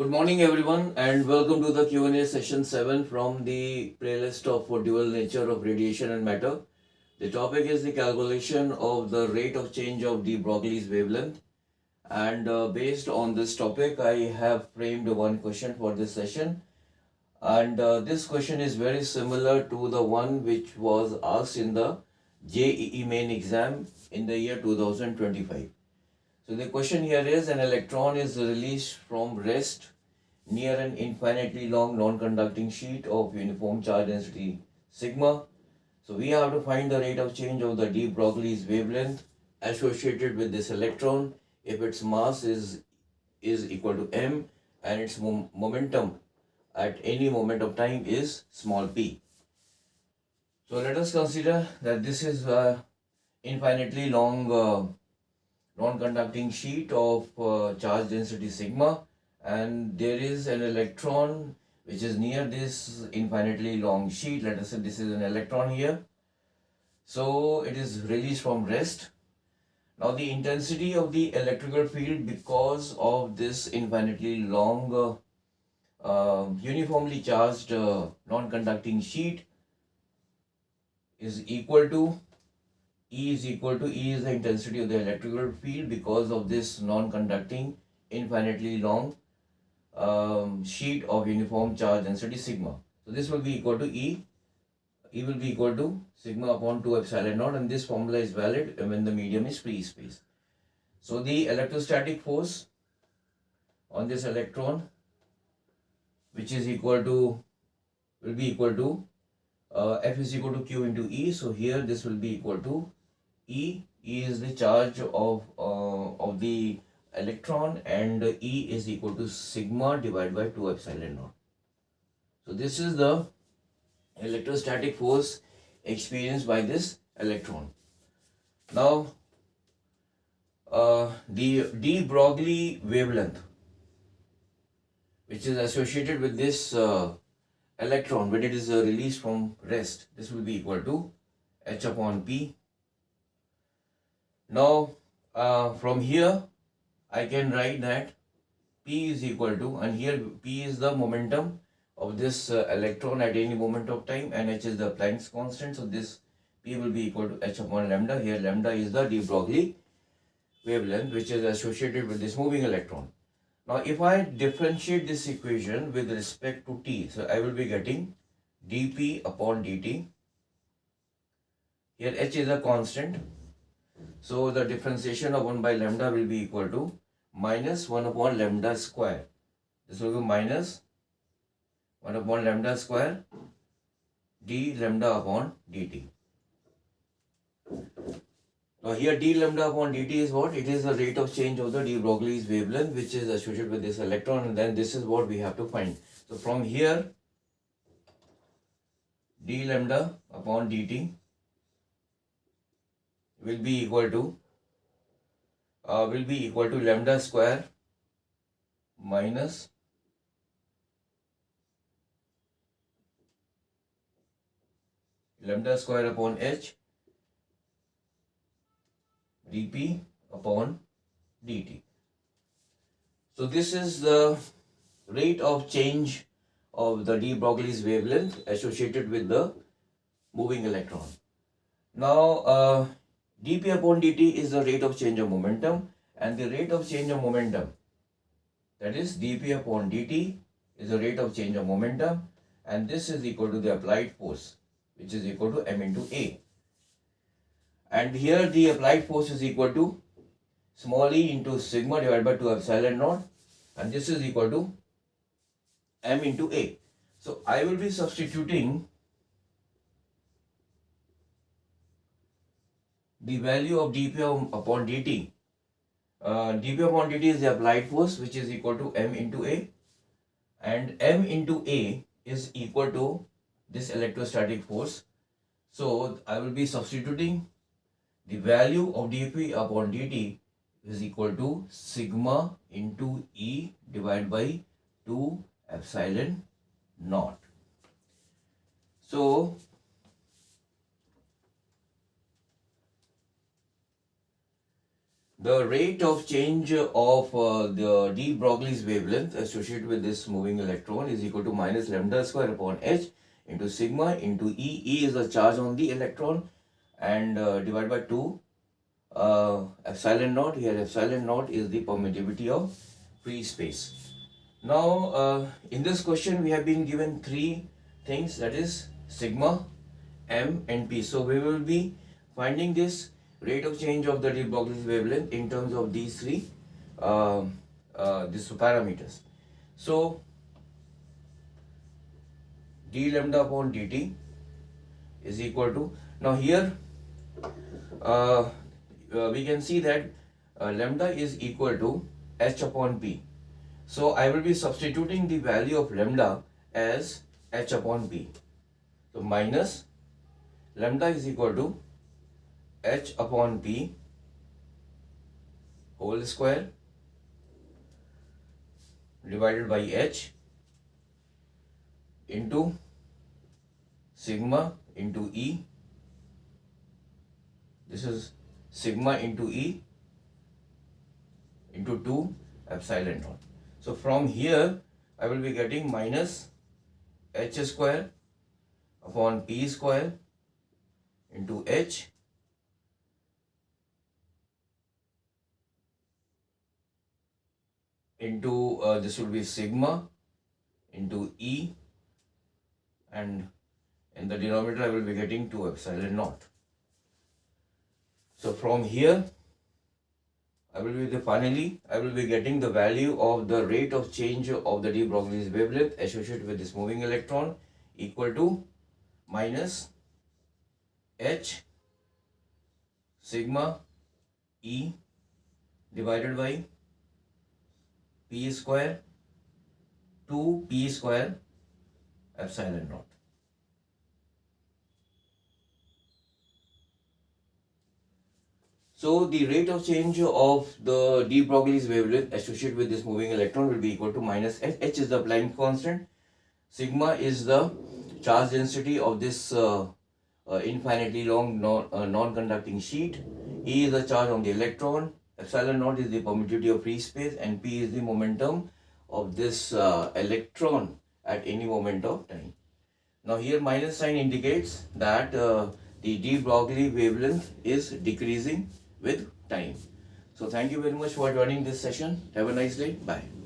Good morning, everyone, and welcome to the Q&A session 7 from the playlist of for dual nature of radiation and matter. The topic is the calculation of the rate of change of de Broglie's wavelength. And based on this topic, I have framed one question for this session. And this question is very similar to the one which was asked in the JEE main exam in the year 2025. So the question here is an electron is released from rest near an infinitely long non-conducting sheet of uniform charge density sigma. So we have to find the rate of change of the de Broglie's wavelength associated with this electron if its mass is equal to m and its momentum at any moment of time is small p. So let us consider that this is a infinitely long non-conducting sheet of charge density sigma, and there is an electron which is near this infinitely long sheet. Let us say this is an electron here. So it is released from rest. Now the intensity of the electrical field because of this infinitely long uniformly charged non-conducting sheet is equal to E is the intensity of the electrical field because of this non-conducting infinitely long sheet of uniform charge density sigma. So this will be equal to E. E will be equal to sigma upon 2 epsilon naught, and this formula is valid when the medium is free space. So the electrostatic force on this electron, which is equal to, will be equal to F is equal to Q into E. So here this will be equal to E. E is the charge of the electron, and E is equal to sigma divided by 2 epsilon naught. So this is the electrostatic force experienced by this electron. Now the de Broglie wavelength, which is associated with this electron when it is released from rest, this will be equal to h upon p. Now from here I can write that p is equal to, and here p is the momentum of this electron at any moment of time, and h is the Planck's constant. So this p will be equal to h upon lambda. Here lambda is the de Broglie wavelength which is associated with this moving electron. Now if I differentiate this equation with respect to t, so I will be getting dp upon dt. Here h is a constant, so the differentiation of 1 by lambda will be equal to minus 1 upon lambda square. This will be minus 1 upon lambda square d lambda upon dt. Now here d lambda upon dt is what? It is the rate of change of the de Broglie's wavelength which is associated with this electron, and then this is what we have to find. So from here d lambda upon dt will be equal to lambda square minus lambda square upon h dp upon dt. So this is the rate of change of the de Broglie's wavelength associated with the moving electron. Now dp upon dt is the rate of change of momentum, and the rate of change of momentum, that is dp upon dt, is the rate of change of momentum, and this is equal to the applied force, which is equal to m into a. And here the applied force is equal to small e into sigma divided by 2 epsilon naught, and this is equal to m into a. So I will be substituting the value of dp upon dt. Dp upon dt is the applied force, which is equal to m into a, and m into a is equal to this electrostatic force. So I will be substituting the value of dp upon dt is equal to sigma into E divided by 2 epsilon naught. So The rate of change of the de Broglie's wavelength associated with this moving electron is equal to minus lambda square upon h into sigma into E. E is the charge on the electron, and divided by 2 epsilon naught. Here epsilon naught is the permittivity of free space. Now in this question we have been given three things, that is sigma, m and p. So we will be finding this rate of change of the de Broglie's wavelength in terms of these three these parameters. So d lambda upon dt is equal to, now here we can see that lambda is equal to h upon p. So I will be substituting the value of lambda as h upon p. So minus lambda is equal to h upon p whole square divided by h into sigma into E. This is sigma into E into 2 epsilon naught. So from here I will be getting minus h square upon p square into h into this will be sigma into E, and in the denominator I will be getting 2 epsilon naught. So from here I will be getting the value of the rate of change of the de Broglie's wavelength associated with this moving electron equal to minus h sigma E divided by p square 2p square epsilon naught. So the rate of change of the de Broglie's wavelength associated with this moving electron will be equal to minus h. H is the Planck constant. Sigma is the charge density of this infinitely long non-conducting sheet. E is the charge on the electron. Epsilon naught is the permittivity of free space, and p is the momentum of this electron at any moment of time. Now here minus sign indicates that the de Broglie wavelength is decreasing with time. So thank you very much for joining this session. Have a nice day. Bye.